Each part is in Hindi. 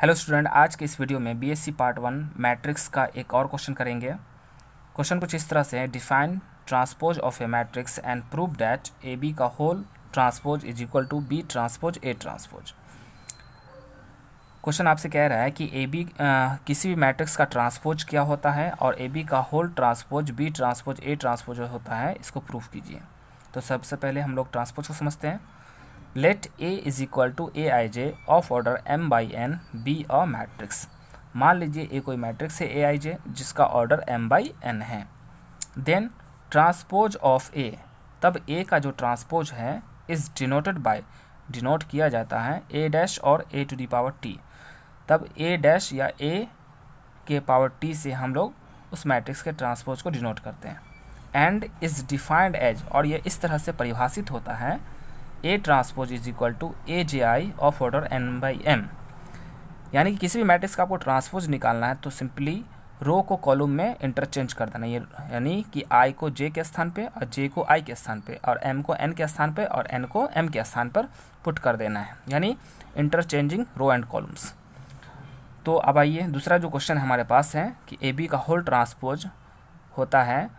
हेलो स्टूडेंट, आज के इस वीडियो में बीएससी पार्ट 1 मैट्रिक्स का एक और क्वेश्चन करेंगे। क्वेश्चन कुछ इस तरह से है, define transpose of a matrix and prove that A B का whole transpose is equal to B transpose A transpose. Question आपसे कह रहा है कि ए बी किसी भी मैट्रिक्स का ट्रांसपोज क्या होता है और ए बी का whole transpose B transpose A transpose होता है, इसको प्रूफ कीजिए। तो सबसे पहले हम लोग ट्रांसपोज को समझते हैं। Let A is equal to A I J of order m by n B a matrix. मान लीजिए ए कोई मैट्रिक्स है ए आई जे जिसका ऑर्डर m बाई एन है। देन ट्रांसपोज ऑफ ए, तब ए का जो ट्रांसपोज है इज डिनोटेड बाय, डिनोट किया जाता है ए डैश और ए टू दी पावर टी। तब ए डैश या ए के पावर टी से हम लोग उस मैट्रिक्स के ट्रांसपोज को डिनोट करते हैं। एंड इज डिफाइंड एज, और ये इस तरह से परिभाषित होता है, A transpose is equal to A j i of order n by m. यानी कि किसी भी मैट्रिक्स का आपको ट्रांसपोज निकालना है तो सिंपली रो को कॉलम में इंटरचेंज कर देना, ये यानी कि आई को जे के स्थान पे और जे को आई के स्थान पे और एम को एन के स्थान पे और एन को एम के स्थान पर पुट कर देना है, यानी इंटरचेंजिंग रो एंड कॉलम्स। तो अब आइए दूसरा जो क्वेश्चन हमारे पास है कि ए बी का होल ट्रांसपोज होता है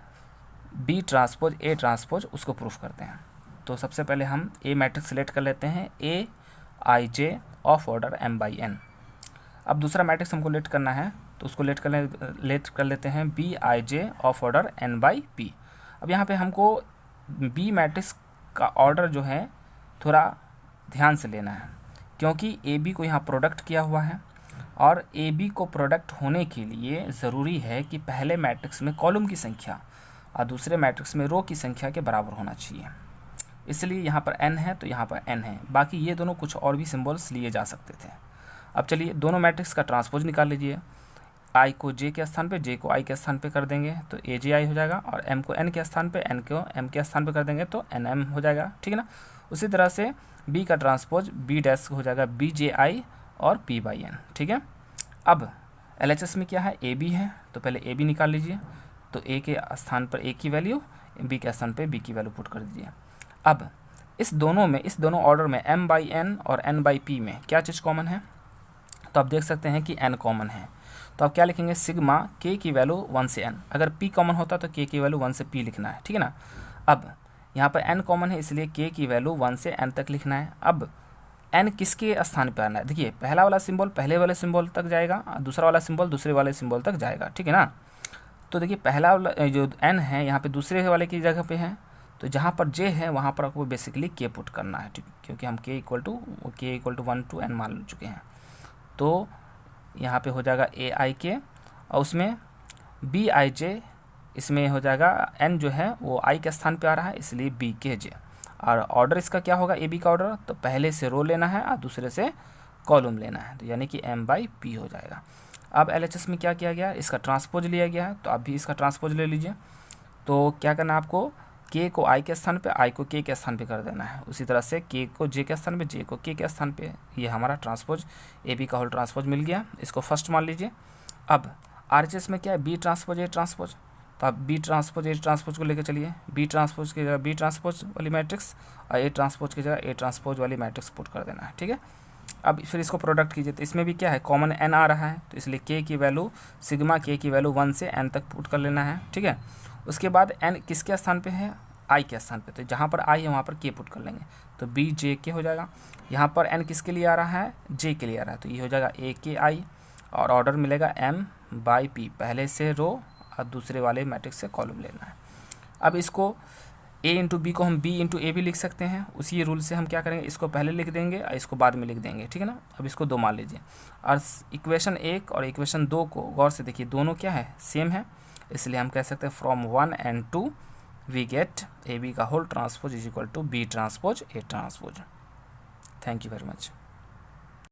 बी ट्रांसपोज ए ट्रांसपोज, उसको प्रूफ करते हैं। तो सबसे पहले हम ए मैट्रिक्स सेलेक्ट कर लेते हैं, A I J of order M by N. अब दूसरा मैट्रिक्स हमको लेट करना है तो उसको लेट कर लेते हैं B i J of order n by p. अब यहाँ पे हमको बी मैट्रिक्स का ऑर्डर जो है थोड़ा ध्यान से लेना है, क्योंकि ए बी को यहाँ प्रोडक्ट किया हुआ है और ए बी को प्रोडक्ट होने के लिए ज़रूरी है कि पहले मैट्रिक्स में कॉलम की संख्या और दूसरे मैट्रिक्स में रो की संख्या के बराबर होना चाहिए। इसलिए यहाँ पर n है तो यहाँ पर n है, बाकी ये दोनों कुछ और भी सिंबल्स लिए जा सकते थे। अब चलिए दोनों मैट्रिक्स का ट्रांसपोज निकाल लीजिए। i को j के स्थान पे, j को i के स्थान पे कर देंगे तो ए जे आई हो जाएगा, और m को n के स्थान पे, n को m के स्थान पे कर देंगे तो एन एम हो जाएगा, ठीक है ना। उसी तरह से b का ट्रांसपोज b डैश हो जाएगा बी जे आई और p बाई एन, ठीक है। अब LHS में क्या है, ए बी है, तो पहले ए बी निकाल लीजिए। तो a के स्थान पर a की वैल्यू, b के स्थान पर b की वैल्यू पुट कर दीजिए। अब इस दोनों ऑर्डर में m बाई एन और n बाई पी में क्या चीज़ कॉमन है, तो आप देख सकते हैं कि n कॉमन है। तो आप क्या लिखेंगे, सिग्मा k की वैल्यू 1 से n। अगर p कॉमन होता तो k की वैल्यू 1 से p लिखना है, ठीक है ना। अब यहाँ पर n कॉमन है इसलिए k की वैल्यू 1 से n तक लिखना है। अब n किसके स्थान पर आना है, देखिए पहला वाला सिंबल पहले वाले सिंबल तक जाएगा और दूसरा वाला सिंबल दूसरे वाले सिंबल तक जाएगा, ठीक है ना। तो देखिए पहला वाला जो n है यहाँ पर दूसरे वाले की जगह पर है, तो जहाँ पर j है वहाँ पर आपको बेसिकली k पुट करना है, ठीक, क्योंकि हम k equal to 1 to n मान चुके हैं। तो यहाँ पे हो जाएगा ए आई के और उसमें बी आई जे, इसमें हो जाएगा n जो है वो i के स्थान पे आ रहा है इसलिए बी के जे। और ऑर्डर इसका क्या होगा, ए बी का ऑर्डर, तो पहले से रो लेना है और दूसरे से कॉलम लेना है, तो यानी कि m बाई पी हो जाएगा। अब LHS में क्या किया गया, इसका ट्रांसपोज लिया गया है, तो आप भी इसका ट्रांसपोज ले लीजिए। तो क्या करना है आपको, k को i के स्थान पे, i को k के स्थान पे कर देना है। उसी तरह से k को j के स्थान पे, j को k के स्थान पे। ये हमारा ट्रांसपोज ए बी का होल ट्रांसपोज मिल गया, इसको फर्स्ट मान लीजिए। अब RHS में क्या है, बी ट्रांसपोज ए ट्रांसपोज, तो आप बी ट्रांसपोज ए ट्रांसपोज को लेकर चलिए। बी ट्रांसपोज की जगह बी ट्रांसपोज वाली मैट्रिक्स और ए ट्रांसपोज की जगह ए ट्रांसपोज वाली मैट्रिक्स पुट कर देना है, ठीक है। अब फिर इसको प्रोडक्ट कीजिए, तो इसमें भी क्या है, कॉमन n आ रहा है, तो इसलिए k की वैल्यू, सिग्मा k की वैल्यू 1 से n तक पुट कर लेना है, ठीक है। उसके बाद n किसके स्थान पे है, i के स्थान पे, तो जहाँ पर i है वहाँ पर k पुट कर लेंगे, तो b j k हो जाएगा। यहाँ पर n किसके लिए आ रहा है, j के लिए आ रहा है, तो ये हो जाएगा a k i और ऑर्डर मिलेगा m बाई p, पहले से रो और दूसरे वाले मैट्रिक्स से कॉलम लेना है। अब इसको a इंटू बी को हम b इंटू ए भी लिख सकते हैं, उसी रूल से हम क्या करेंगे, इसको पहले लिख देंगे और इसको बाद में लिख देंगे, ठीक है ना। अब इसको 2 मान लीजिए और इक्वेशन 1 और इक्वेशन 2 को गौर से देखिए, दोनों क्या है, सेम है, इसलिए हम कह सकते हैं from 1 and 2 we get A B का whole transpose is equal to B transpose A transpose. Thank you very much.